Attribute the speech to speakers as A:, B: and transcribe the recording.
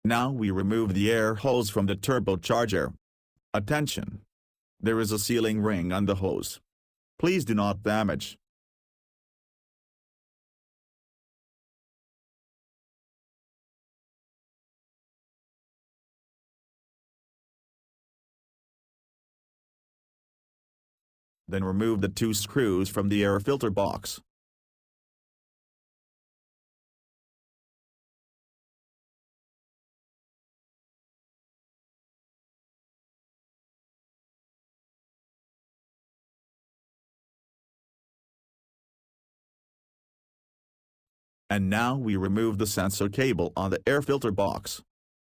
A: Now we remove the air hose from the turbocharger. Attention! There is a sealing ring on the hose. Please do not damage. Then remove the 2 screws from the air filter box. And now we remove the sensor cable on the air filter box.